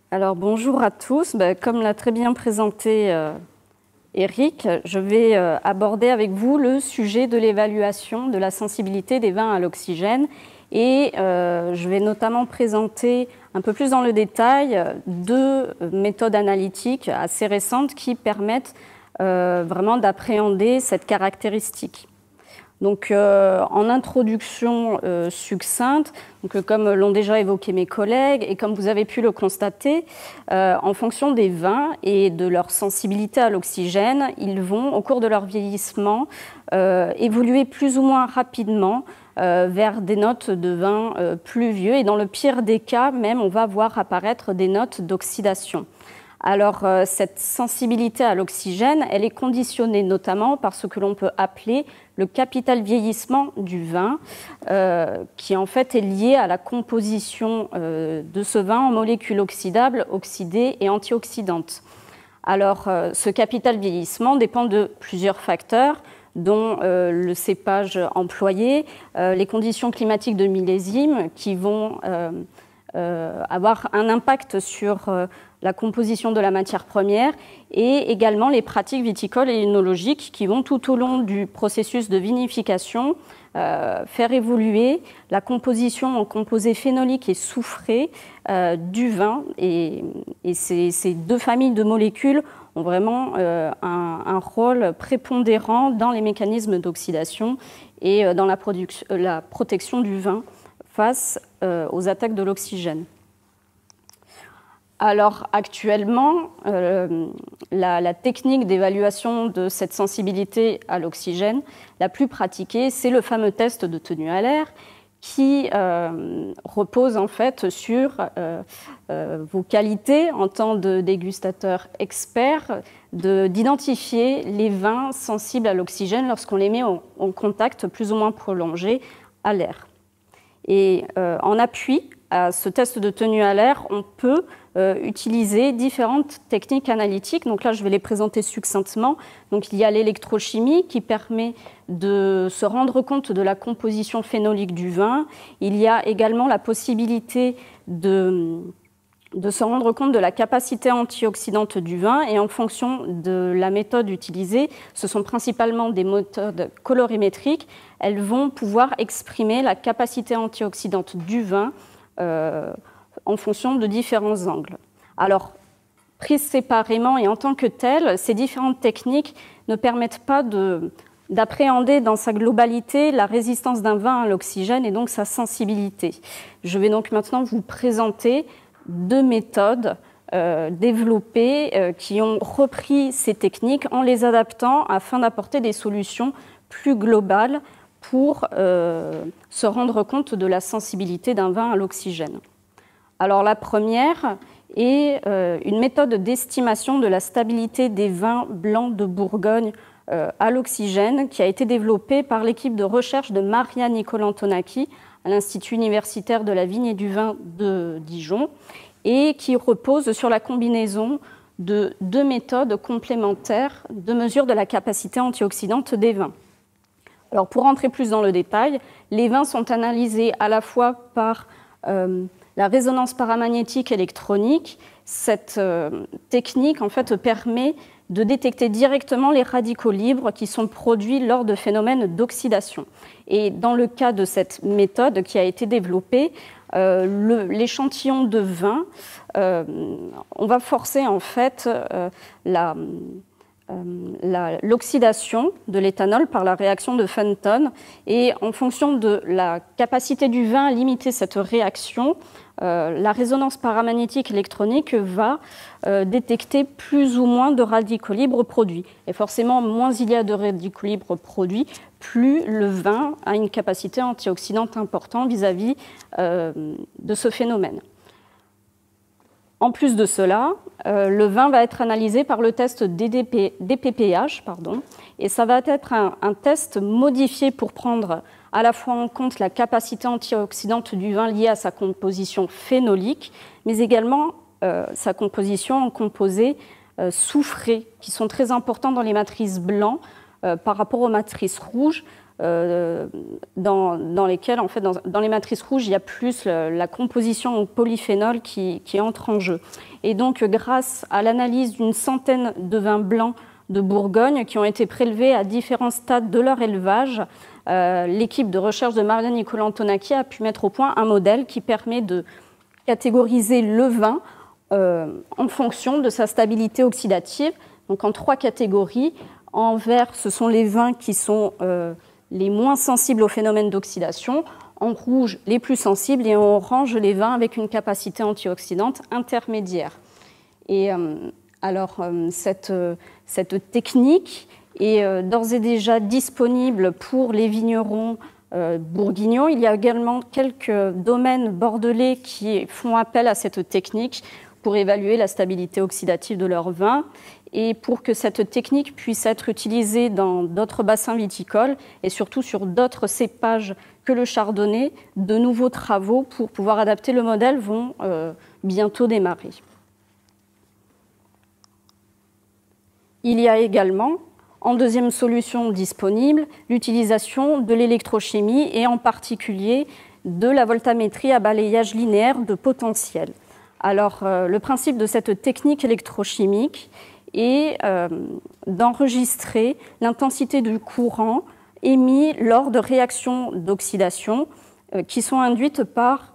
Alors bonjour à tous, comme l'a très bien présenté Eric, je vais aborder avec vous le sujet de l'évaluation de la sensibilité des vins à l'oxygène et je vais notamment présenter un peu plus dans le détail deux méthodes analytiques assez récentes qui permettent vraiment d'appréhender cette caractéristique. Donc, en introduction succincte, comme l'ont déjà évoqué mes collègues et comme vous avez pu le constater, en fonction des vins et de leur sensibilité à l'oxygène, ils vont, au cours de leur vieillissement, évoluer plus ou moins rapidement vers des notes de vin plus vieux. Et dans le pire des cas, même, on va voir apparaître des notes d'oxydation. Alors, cette sensibilité à l'oxygène, elle est conditionnée notamment par ce que l'on peut appeler le capital vieillissement du vin, qui en fait est lié à la composition de ce vin en molécules oxydables, oxydées et antioxydantes. Alors, ce capital vieillissement dépend de plusieurs facteurs, dont le cépage employé, les conditions climatiques de millésime qui vont avoir un impact sur la composition de la matière première et également les pratiques viticoles et œnologiques qui vont tout au long du processus de vinification faire évoluer la composition en composés phénoliques et soufrés du vin. Et ces deux familles de molécules ont vraiment un rôle prépondérant dans les mécanismes d'oxydation et dans la protection du vin face aux attaques de l'oxygène. Alors actuellement, la technique d'évaluation de cette sensibilité à l'oxygène la plus pratiquée, c'est le fameux test de tenue à l'air qui repose en fait sur vos qualités en tant que dégustateur expert d'identifier les vins sensibles à l'oxygène lorsqu'on les met en contact plus ou moins prolongé à l'air. Et en appui à ce test de tenue à l'air, on peut utiliser différentes techniques analytiques. Donc là, je vais les présenter succinctement. Donc il y a l'électrochimie qui permet de se rendre compte de la composition phénolique du vin. Il y a également la possibilité de se rendre compte de la capacité antioxydante du vin et en fonction de la méthode utilisée, ce sont principalement des méthodes colorimétriques, elles vont pouvoir exprimer la capacité antioxydante du vin en fonction de différents angles. Alors, prises séparément et en tant que telles, ces différentes techniques ne permettent pas d'appréhender dans sa globalité la résistance d'un vin à l'oxygène et donc sa sensibilité. Je vais donc maintenant vous présenter deux méthodes développées qui ont repris ces techniques en les adaptant afin d'apporter des solutions plus globales pour se rendre compte de la sensibilité d'un vin à l'oxygène. Alors la première est une méthode d'estimation de la stabilité des vins blancs de Bourgogne à l'oxygène qui a été développée par l'équipe de recherche de Maria Nicolantonaki à l'Institut universitaire de la vigne et du vin de Dijon et qui repose sur la combinaison de deux méthodes complémentaires de mesure de la capacité antioxydante des vins. Alors pour rentrer plus dans le détail, les vins sont analysés à la fois par la résonance paramagnétique électronique. Cette technique en fait permet de détecter directement les radicaux libres qui sont produits lors de phénomènes d'oxydation. Et dans le cas de cette méthode qui a été développée, l'échantillon de vin, on va forcer en fait l'oxydation de l'éthanol par la réaction de Fenton et en fonction de la capacité du vin à limiter cette réaction, la résonance paramagnétique électronique va détecter plus ou moins de radicaux libres produits. Et forcément, moins il y a de radicaux libres produits, plus le vin a une capacité antioxydante importante vis-à-vis de ce phénomène. En plus de cela, le vin va être analysé par le test DPPH, et ça va être un test modifié pour prendre à la fois en compte la capacité antioxydante du vin liée à sa composition phénolique, mais également sa composition en composés soufrés, qui sont très importants dans les matrices blancs, par rapport aux matrices rouges, dans lesquelles, en fait, dans les matrices rouges, il y a plus la composition en polyphénol qui entre en jeu. Et donc, grâce à l'analyse d'une centaine de vins blancs de Bourgogne qui ont été prélevés à différents stades de leur élevage, l'équipe de recherche de Maria-Nicola Antonacchi a pu mettre au point un modèle qui permet de catégoriser le vin en fonction de sa stabilité oxydative, donc en 3 catégories. En vert, ce sont les vins qui sont les moins sensibles au phénomène d'oxydation, en rouge, les plus sensibles, et en orange, les vins avec une capacité antioxydante intermédiaire. Et alors, cette technique est d'ores et déjà disponible pour les vignerons bourguignons. Il y a également quelques domaines bordelais qui font appel à cette technique pour évaluer la stabilité oxydative de leur vin. Et pour que cette technique puisse être utilisée dans d'autres bassins viticoles et surtout sur d'autres cépages que le chardonnay, de nouveaux travaux pour pouvoir adapter le modèle vont bientôt démarrer. Il y a également, en deuxième solution disponible, l'utilisation de l'électrochimie et en particulier de la voltamétrie à balayage linéaire de potentiel. Alors, le principe de cette technique électrochimique est d'enregistrer l'intensité du courant émis lors de réactions d'oxydation qui sont induites par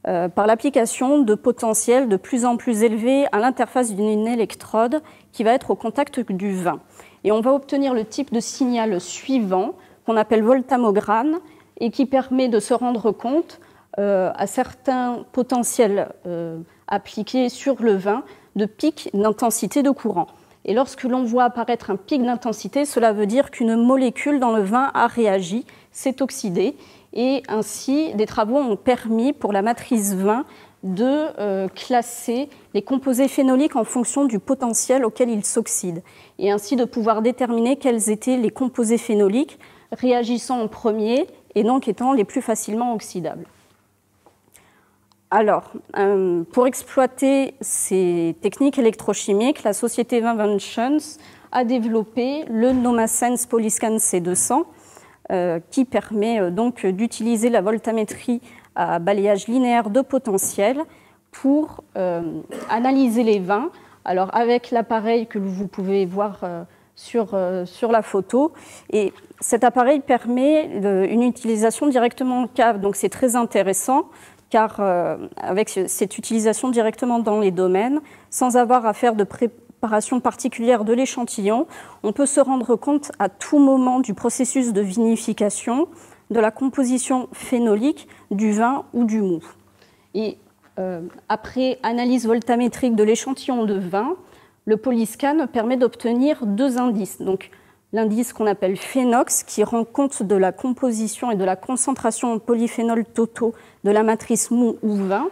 l'application de potentiels de plus en plus élevés à l'interface d'une électrode qui va être au contact du vin. Et on va obtenir le type de signal suivant, qu'on appelle voltamogramme, et qui permet de se rendre compte à certains potentiels appliqués sur le vin de pics d'intensité de courant. Et lorsque l'on voit apparaître un pic d'intensité, cela veut dire qu'une molécule dans le vin a réagi, s'est oxydée. Et ainsi, des travaux ont permis pour la matrice vin de classer les composés phénoliques en fonction du potentiel auquel ils s'oxydent. Et ainsi de pouvoir déterminer quels étaient les composés phénoliques réagissant en premier et donc étant les plus facilement oxydables. Alors, pour exploiter ces techniques électrochimiques, la société Vinventions a développé le NomaSense Polyscan C200 qui permet donc d'utiliser la voltamétrie à balayage linéaire de potentiel pour analyser les vins. Alors, avec l'appareil que vous pouvez voir sur la photo, et cet appareil permet une utilisation directement en cave, donc c'est très intéressant car avec cette utilisation directement dans les domaines, sans avoir à faire de préparation particulière de l'échantillon, on peut se rendre compte à tout moment du processus de vinification, de la composition phénolique du vin ou du mou. Et après analyse voltamétrique de l'échantillon de vin, le polyscan permet d'obtenir 2 indices. Donc, l'indice qu'on appelle phénox, qui rend compte de la composition et de la concentration en polyphénols totaux de la matrice mou ou vin,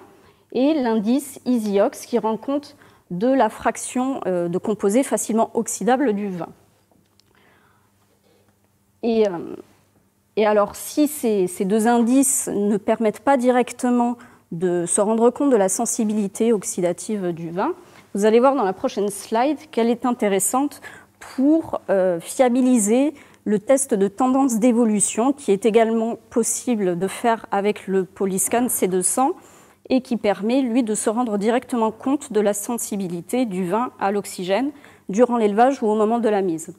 et l'indice isiox, qui rend compte de la fraction de composés facilement oxydables du vin. Et alors, si ces 2 indices ne permettent pas directement de se rendre compte de la sensibilité oxydative du vin, vous allez voir dans la prochaine slide qu'elle est intéressante pour fiabiliser le test de tendance d'évolution qui est également possible de faire avec le Polyscan C200 et qui permet, lui, de se rendre directement compte de la sensibilité du vin à l'oxygène durant l'élevage ou au moment de la mise.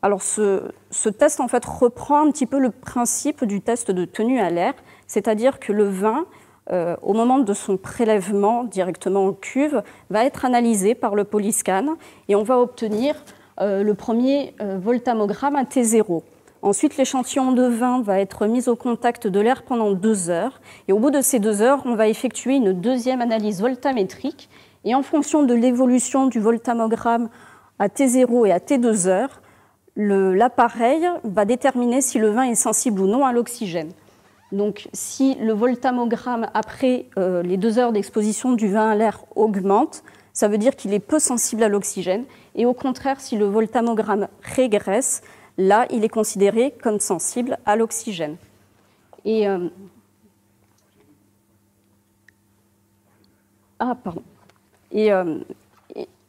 Alors ce test en fait reprend un petit peu le principe du test de tenue à l'air, c'est-à-dire que le vin, au moment de son prélèvement directement en cuve, va être analysé par le Polyscan et on va obtenir le premier voltamogramme à T0. Ensuite, l'échantillon de vin va être mis au contact de l'air pendant 2 heures. Et au bout de ces 2 heures, on va effectuer une deuxième analyse voltamétrique. Et en fonction de l'évolution du voltamogramme à T0 et à T2 heures, l'appareil va déterminer si le vin est sensible ou non à l'oxygène. Donc, si le voltamogramme après les 2 heures d'exposition du vin à l'air augmente, ça veut dire qu'il est peu sensible à l'oxygène. Et au contraire, si le voltamogramme régresse, là, il est considéré comme sensible à l'oxygène. Et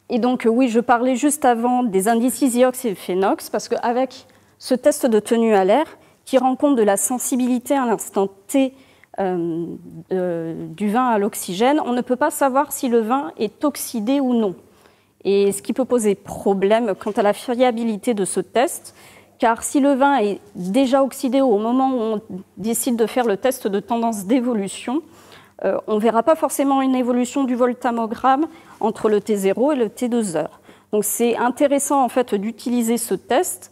Et donc, oui, je parlais juste avant des indices EasyOx et Phenox, parce qu'avec ce test de tenue à l'air, qui rend compte de la sensibilité à l'instant T du vin à l'oxygène, on ne peut pas savoir si le vin est oxydé ou non. Et ce qui peut poser problème quant à la fiabilité de ce test, car si le vin est déjà oxydé au moment où on décide de faire le test de tendance d'évolution, on ne verra pas forcément une évolution du voltammogramme entre le T0 et le T2 heures. Donc c'est intéressant en fait d'utiliser ce test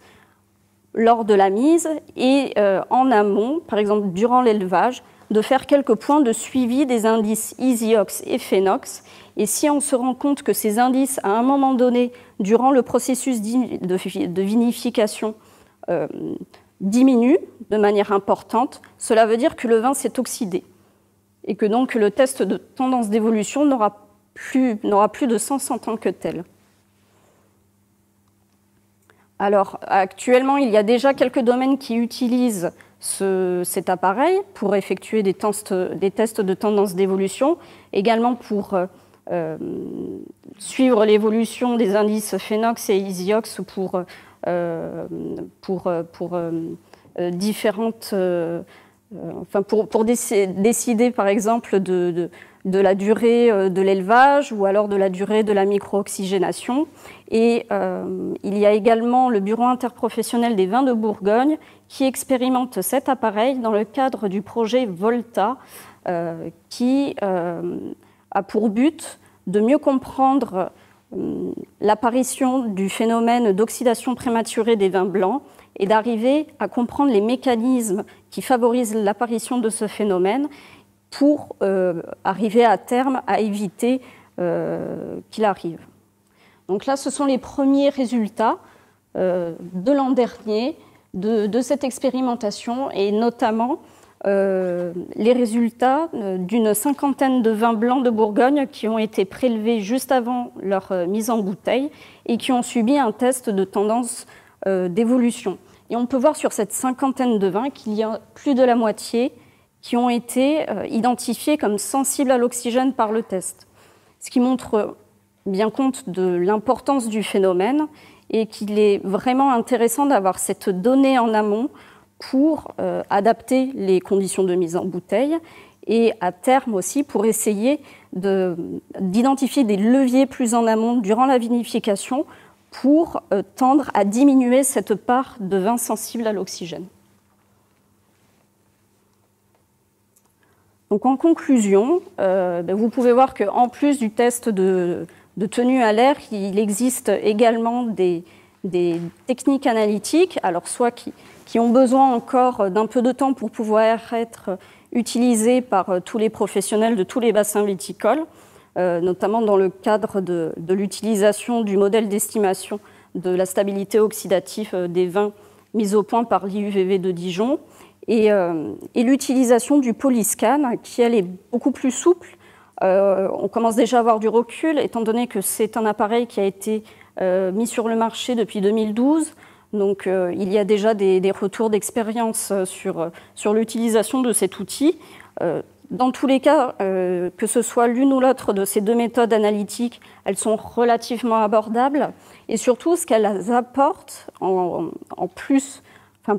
lors de la mise et en amont, par exemple durant l'élevage, de faire quelques points de suivi des indices EasyOx et Phenox. Et si on se rend compte que ces indices, à un moment donné, durant le processus de vinification, diminuent de manière importante, cela veut dire que le vin s'est oxydé et que donc le test de tendance d'évolution n'aura plus de sens en tant que tel. Alors, actuellement, il y a déjà quelques domaines qui utilisent cet appareil pour effectuer des tests de tendance d'évolution, également pour suivre l'évolution des indices Phenox et EasyOx pour différentes... pour décider, par exemple, de la durée de l'élevage ou alors de la durée de la micro-oxygénation. Et il y a également le Bureau interprofessionnel des vins de Bourgogne qui expérimente cet appareil dans le cadre du projet Volta, qui a pour but de mieux comprendre l'apparition du phénomène d'oxydation prématurée des vins blancs et d'arriver à comprendre les mécanismes qui favorisent l'apparition de ce phénomène pour arriver à terme à éviter qu'il arrive. Donc là, ce sont les premiers résultats de l'an dernier de cette expérimentation et notamment les résultats d'une cinquantaine de vins blancs de Bourgogne qui ont été prélevés juste avant leur mise en bouteille et qui ont subi un test de tendance d'évolution. Et on peut voir sur cette cinquantaine de vins qu'il y a plus de la moitié qui ont été identifiés comme sensibles à l'oxygène par le test. Ce qui montre bien compte de l'importance du phénomène et qu'il est vraiment intéressant d'avoir cette donnée en amont pour adapter les conditions de mise en bouteille et à terme aussi pour essayer d'identifier des leviers plus en amont durant la vinification pour tendre à diminuer cette part de vin sensible à l'oxygène. Donc en conclusion, vous pouvez voir qu'en plus du test de tenue à l'air, il existe également des techniques analytiques, alors soit qui ont besoin encore d'un peu de temps pour pouvoir être utilisées par tous les professionnels de tous les bassins viticoles, notamment dans le cadre de l'utilisation du modèle d'estimation de la stabilité oxydative des vins mis au point par l'IUVV de Dijon, et l'utilisation du Polyscan, qui elle est beaucoup plus souple. On commence déjà à avoir du recul, étant donné que c'est un appareil qui a été mis sur le marché depuis 2012. Donc il y a déjà des retours d'expérience sur l'utilisation de cet outil. Dans tous les cas, que ce soit l'une ou l'autre de ces deux méthodes analytiques, elles sont relativement abordables. Et surtout, ce qu'elles apportent en plus,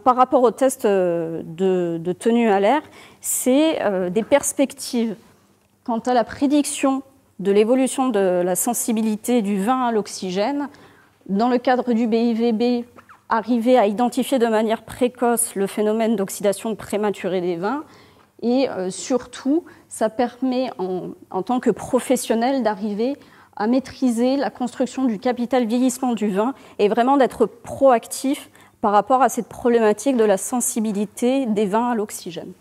par rapport au test de tenue à l'air, c'est des perspectives quant à la prédiction de l'évolution de la sensibilité du vin à l'oxygène. Dans le cadre du BIVB, arriver à identifier de manière précoce le phénomène d'oxydation prématurée des vins. Et surtout, ça permet en tant que professionnel d'arriver à maîtriser la construction du capital vieillissement du vin et vraiment d'être proactif par rapport à cette problématique de la sensibilité des vins à l'oxygène.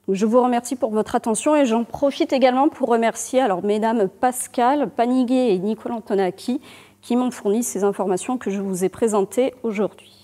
Je vous remercie pour votre attention et j'en profite également pour remercier mesdames Pascal Paniguet et Nicole Antonacchi qui m'ont fourni ces informations que je vous ai présentées aujourd'hui.